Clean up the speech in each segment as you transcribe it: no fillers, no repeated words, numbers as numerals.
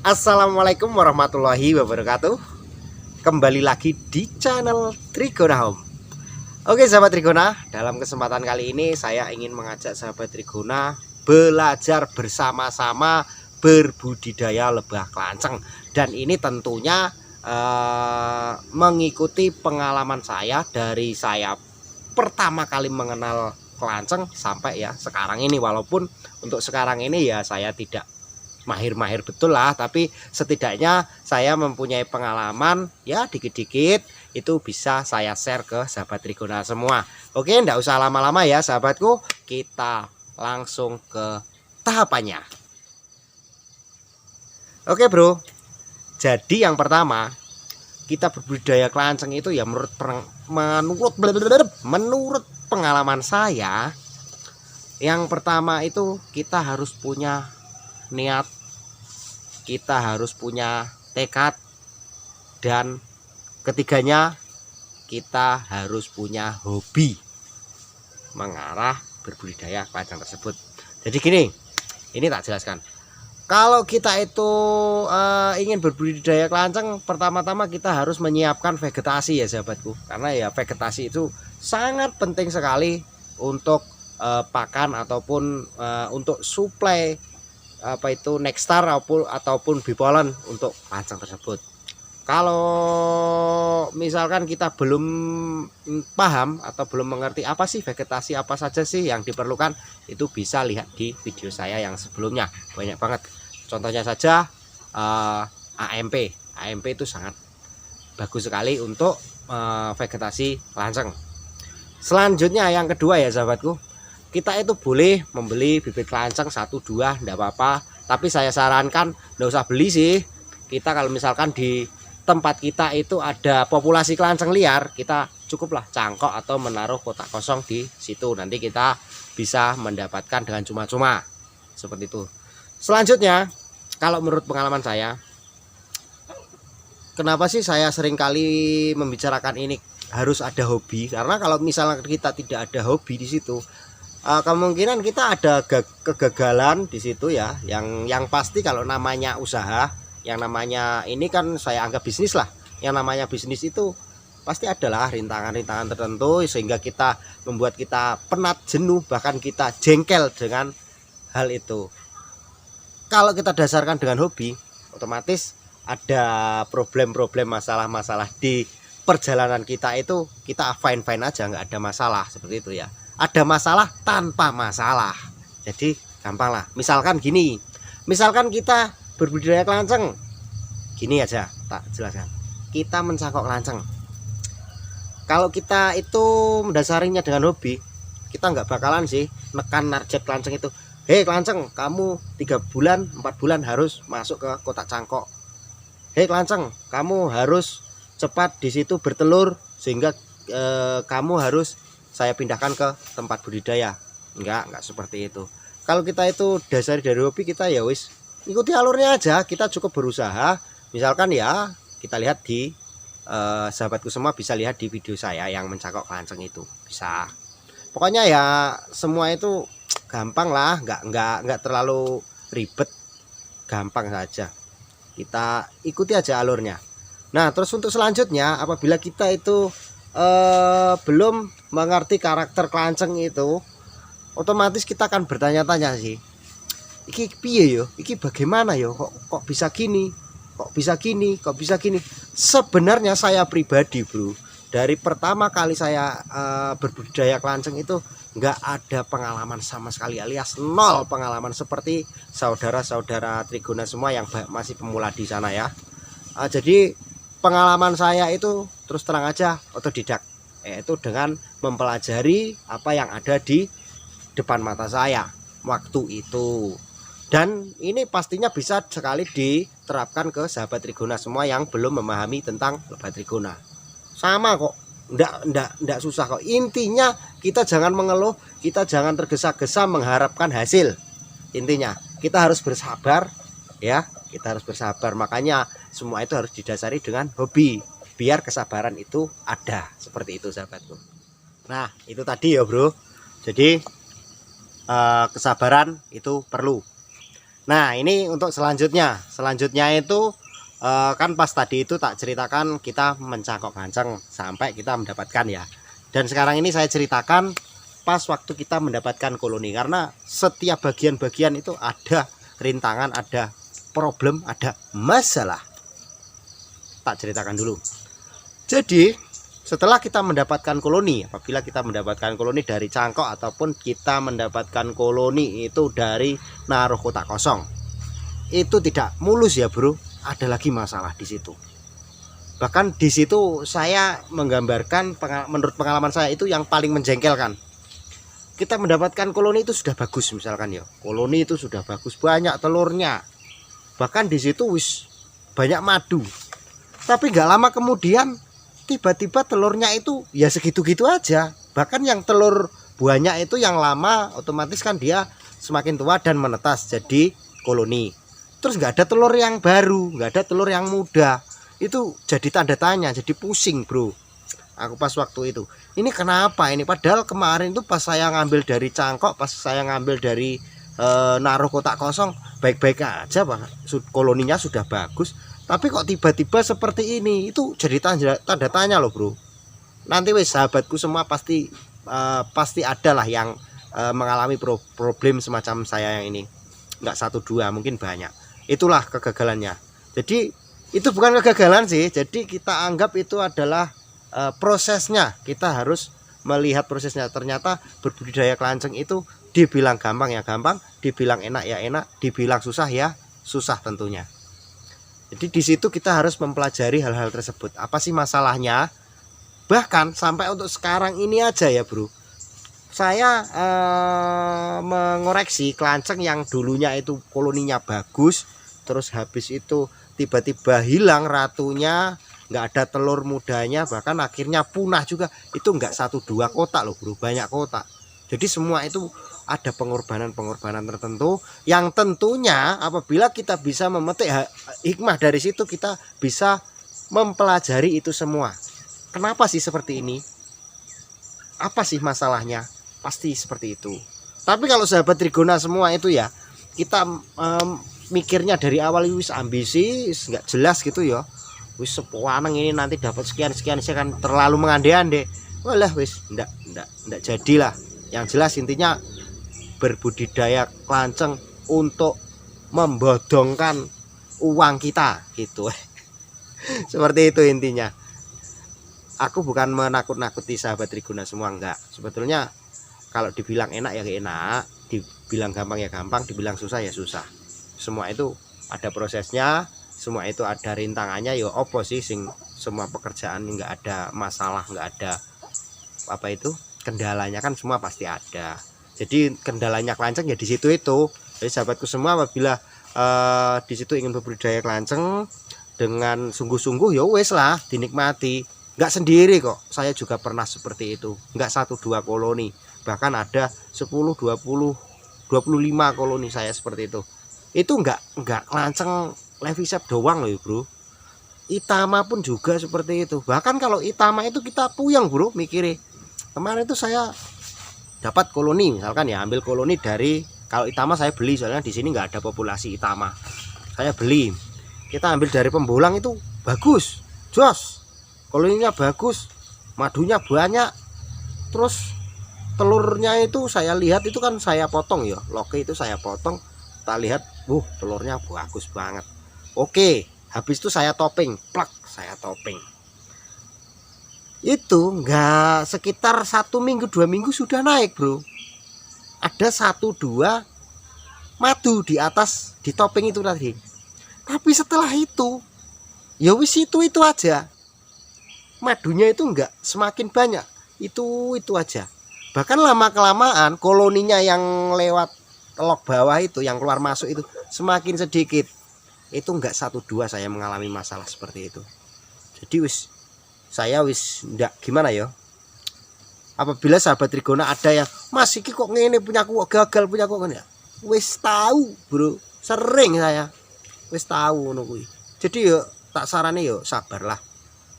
Assalamualaikum warahmatullahi wabarakatuh. Kembali lagi di channel Trigona Home. Oke sahabat Trigona, dalam kesempatan kali ini saya ingin mengajak sahabat Trigona belajar bersama-sama berbudidaya lebah kelanceng. Dan ini tentunya mengikuti pengalaman saya dari saya pertama kali mengenal kelanceng sampai ya sekarang ini. Walaupun untuk sekarang ini ya saya tidak mahir-mahir betul lah, tapi setidaknya saya mempunyai pengalaman ya dikit-dikit itu bisa saya share ke sahabat Trigona semua. Oke, ndak usah lama-lama ya sahabatku, kita langsung ke tahapannya. Oke bro, jadi yang pertama kita berbudidaya kelanceng itu ya menurut pengalaman saya, yang pertama itu kita harus punya niat, kita harus punya tekad, dan ketiganya kita harus punya hobi mengarah berbudidaya kelanceng tersebut. Jadi gini, ini tak jelaskan. Kalau kita itu ingin berbudidaya kelanceng, pertama-tama kita harus menyiapkan vegetasi ya sahabatku, karena ya vegetasi itu sangat penting sekali untuk pakan ataupun untuk suplai apa itu Nexstar ataupun Bipolen untuk kelanceng tersebut. Kalau misalkan kita belum paham atau belum mengerti apa sih vegetasi apa saja sih yang diperlukan, itu bisa lihat di video saya yang sebelumnya, banyak banget. Contohnya saja AMP itu sangat bagus sekali untuk vegetasi kelanceng. Selanjutnya yang kedua ya sahabatku, kita itu boleh membeli bibit kelanceng 1-2 enggak apa-apa, tapi saya sarankan enggak usah beli sih. Kita kalau misalkan di tempat kita itu ada populasi kelanceng liar, kita cukuplah cangkok atau menaruh kotak kosong di situ, nanti kita bisa mendapatkan dengan cuma-cuma seperti itu. Selanjutnya, kalau menurut pengalaman saya, kenapa sih saya sering kali membicarakan ini harus ada hobi? Karena kalau misalnya kita tidak ada hobi di situ, kemungkinan kita ada kegagalan di situ ya. Yang pasti kalau namanya usaha, yang namanya ini kan saya anggap bisnis lah. Yang namanya bisnis itu pasti adalah rintangan-rintangan tertentu sehingga kita membuat kita penat, jenuh, bahkan kita jengkel dengan hal itu. Kalau kita dasarkan dengan hobi, otomatis ada problem-problem, masalah-masalah di perjalanan kita itu kita fine-fine aja, nggak ada masalah seperti itu ya. Ada masalah tanpa masalah, jadi gampang lah. Misalkan gini, misalkan kita berbudidaya kelanceng, gini aja tak jelaskan. Kita mencangkok kelanceng, kalau kita itu mendasarinya dengan hobi, kita nggak bakalan sih nekan target kelanceng itu. Hei kelanceng, kamu 3 bulan 4 bulan harus masuk ke kotak cangkok. Hei kelanceng, kamu harus cepat di situ bertelur sehingga kamu harus saya pindahkan ke tempat budidaya. Enggak seperti itu. Kalau kita itu dasari dari hobi, kita ya wis ikuti alurnya aja, kita cukup berusaha. Misalkan ya kita lihat di sahabatku semua bisa lihat di video saya yang mencangkok kelanceng itu, bisa. Pokoknya ya semua itu gampang lah, enggak terlalu ribet, gampang saja. Kita ikuti aja alurnya. Nah, terus untuk selanjutnya, apabila kita itu belum mengerti karakter kelanceng itu, otomatis kita akan bertanya-tanya sih, iki piye yo, iki bagaimana yo, kok bisa gini, kok bisa gini, kok bisa gini. Sebenarnya saya pribadi bro, dari pertama kali saya berbudidaya kelanceng itu nggak ada pengalaman sama sekali, alias nol pengalaman seperti saudara-saudara Trigona semua yang masih pemula di sana ya. Jadi pengalaman saya itu terus terang aja otodidak, yaitu dengan mempelajari apa yang ada di depan mata saya waktu itu. Dan ini pastinya bisa sekali diterapkan ke sahabat Trigona semua yang belum memahami tentang lebah Trigona. Sama kok, enggak susah kok. Intinya kita jangan mengeluh, kita jangan tergesa-gesa mengharapkan hasil. Intinya kita harus bersabar ya, kita harus bersabar. Makanya semua itu harus didasari dengan hobi, biar kesabaran itu ada, seperti itu sahabatku. Nah itu tadi ya bro, jadi kesabaran itu perlu. Nah, ini untuk selanjutnya itu kan pas tadi itu tak ceritakan kita mencangkok kanceng sampai kita mendapatkan ya. Dan sekarang ini saya ceritakan pas waktu kita mendapatkan koloni, karena setiap bagian-bagian itu ada rintangan, ada problem, ada masalah. Tak ceritakan dulu. Jadi setelah kita mendapatkan koloni, apabila kita mendapatkan koloni dari cangkok ataupun kita mendapatkan koloni itu dari naruh kotak kosong, itu tidak mulus ya bro, ada lagi masalah di situ. Bahkan di situ saya menggambarkan menurut pengalaman saya itu yang paling menjengkelkan. Kita mendapatkan koloni itu sudah bagus, misalkan ya, koloni itu sudah bagus, banyak telurnya, bahkan di situ wis banyak madu. Tapi nggak lama kemudian tiba-tiba telurnya itu ya segitu-gitu aja. Bahkan yang telur banyak itu yang lama otomatis kan dia semakin tua dan menetas jadi koloni. Terus nggak ada telur yang baru, nggak ada telur yang muda. Itu jadi tanda tanya, jadi pusing bro. Aku pas waktu itu, ini kenapa ini? Padahal kemarin itu pas saya ngambil dari cangkok, pas saya ngambil dari naruh kotak kosong, baik-baik aja pak, koloninya sudah bagus. Tapi kok tiba-tiba seperti ini? Itu jadi tanda tanya loh bro. Nanti wes sahabatku semua pasti ada lah yang mengalami problem semacam saya yang ini. Nggak satu dua, mungkin banyak. Itulah kegagalannya. Jadi itu bukan kegagalan sih. Jadi kita anggap itu adalah prosesnya. Kita harus melihat prosesnya. Ternyata berbudidaya kelanceng itu dibilang gampang ya gampang, dibilang enak ya enak, dibilang susah ya susah tentunya. Jadi di situ kita harus mempelajari hal-hal tersebut. Apa sih masalahnya? Bahkan sampai untuk sekarang ini aja ya bro, saya mengoreksi kelanceng yang dulunya itu koloninya bagus, terus habis itu tiba-tiba hilang ratunya, nggak ada telur mudanya, bahkan akhirnya punah juga. Itu nggak 1-2 kotak loh bro, banyak kotak. Jadi semua itu ada pengorbanan tertentu yang tentunya apabila kita bisa memetik hikmah dari situ, kita bisa mempelajari itu semua. Kenapa sih seperti ini? Apa sih masalahnya? Pasti seperti itu. Tapi kalau sahabat Trigona semua itu ya, kita mikirnya dari awal wis ambisi, nggak jelas gitu ya. Wis sepuaneng ini nanti dapat sekian kan terlalu mengandai-andai. Walah wis enggak jadilah. Yang jelas intinya berbudidaya kelanceng untuk membodongkan uang kita gitu. Seperti itu intinya. Aku bukan menakut-nakuti sahabat Trigona semua, enggak. Sebetulnya kalau dibilang enak ya enak, dibilang gampang ya gampang, dibilang susah ya susah. Semua itu ada prosesnya, semua itu ada rintangannya. Ya opo sih sing semua pekerjaan nggak ada masalah, nggak ada apa itu kendalanya, kan semua pasti ada. Jadi kendalanya kelanceng ya di situ itu. Jadi sahabatku semua apabila di situ ingin berbudidaya kelanceng dengan sungguh-sungguh, ya wes lah dinikmati. Nggak sendiri kok, saya juga pernah seperti itu. Nggak 1-2 koloni, bahkan ada 10, 20, 25 koloni saya seperti itu. Itu nggak kelanceng Levisep doang loh bro. Itama pun juga seperti itu. Bahkan kalau Itama itu kita puyeng bro mikirnya. Kemarin itu saya dapat koloni, misalkan ya ambil koloni dari, kalau Itama saya beli soalnya di sini nggak ada populasi Itama. Saya beli, kita ambil dari pembolang itu bagus, jos, koloninya bagus, madunya banyak, terus telurnya itu saya lihat itu kan saya potong ya, loke itu saya potong, tak lihat, telurnya bagus banget. Oke, habis itu saya topping, plak, saya topping. Itu enggak sekitar 1 minggu 2 minggu sudah naik bro. Ada 1-2 madu di atas di topping itu tadi. Tapi setelah itu ya wis itu aja. Madunya itu enggak semakin banyak. Itu aja. Bahkan lama kelamaan koloninya yang lewat telok bawah itu, yang keluar masuk itu semakin sedikit. Itu enggak 1-2 saya mengalami masalah seperti itu. Jadi saya enggak gimana ya. Apabila sahabat Trigona ada yang Mas iki kok ngene punyaku gagal, punyaku ngene. Wis tahu, bro. Sering saya. Wis tahu ngono kuwi. Jadi yo tak sarane yo sabarlah.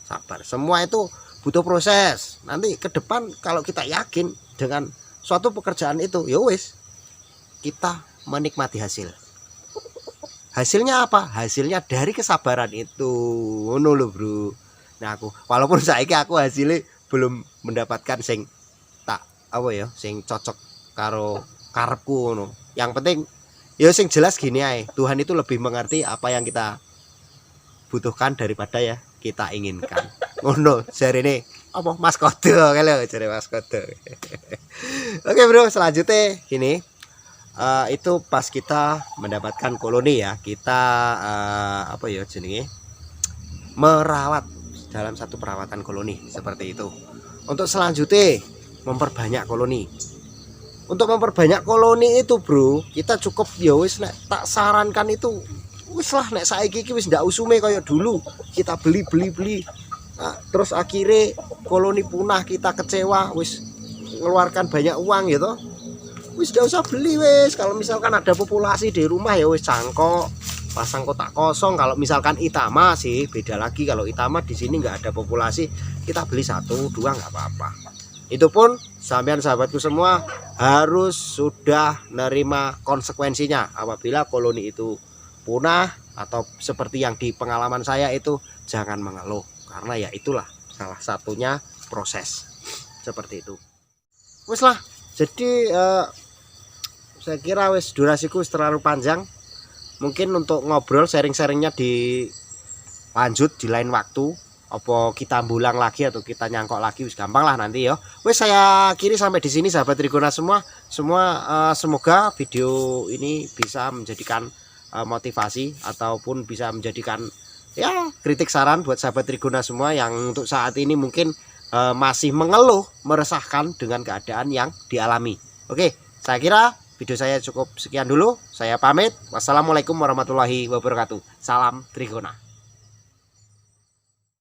Sabar. Semua itu butuh proses. Nanti ke depan kalau kita yakin dengan suatu pekerjaan itu, ya wis kita menikmati hasil. Hasilnya apa? Hasilnya dari kesabaran itu. Ngono lho, Bro. Nah, aku walaupun saiki aku hasilnya belum mendapatkan sing tak apa ya, sing cocok karo karepku ngono. Yang penting ya sing jelas gini ae, Tuhan itu lebih mengerti apa yang kita butuhkan daripada ya kita inginkan. Ngono jarene apa Mas Kode kalau jare Mas Kode. Oke, Bro, selanjutnya gini. Itu pas kita mendapatkan koloni ya, kita apa ya jenenge merawat dalam satu perawatan koloni seperti itu. Untuk selanjutnya memperbanyak koloni. Untuk memperbanyak koloni itu, Bro, kita cukup ya wis nek tak sarankan itu wis lah nek saiki iki wis ndak usume kaya dulu. Kita beli. Nah, terus akhirnya koloni punah, kita kecewa, wis ngeluarkan banyak uang gitu. Wis ndak usah beli wis. Kalau misalkan ada populasi di rumah ya wis cangkok, pasang kotak kosong. Kalau misalkan Itama sih beda lagi. Kalau Itama di sini nggak ada populasi, kita beli 1, 2 nggak apa-apa. Itu pun sampean sahabatku semua harus sudah nerima konsekuensinya apabila koloni itu punah atau seperti yang di pengalaman saya itu jangan mengeluh karena ya itulah salah satunya proses seperti itu. Wes lah, jadi saya kira wes durasiku terlalu panjang. Mungkin untuk ngobrol sharing-sharingnya dilanjut di lain waktu. Apa kita bulang lagi atau kita nyangkok lagi wis gampang lah nanti ya. Wes saya kiri sampai di sini sahabat Trigona semua. Semoga video ini bisa menjadikan motivasi ataupun bisa menjadikan ya kritik saran buat sahabat Trigona semua yang untuk saat ini mungkin masih mengeluh, meresahkan dengan keadaan yang dialami. Oke, saya kira video saya cukup sekian dulu. Saya pamit. Wassalamualaikum warahmatullahi wabarakatuh. Salam Trigona.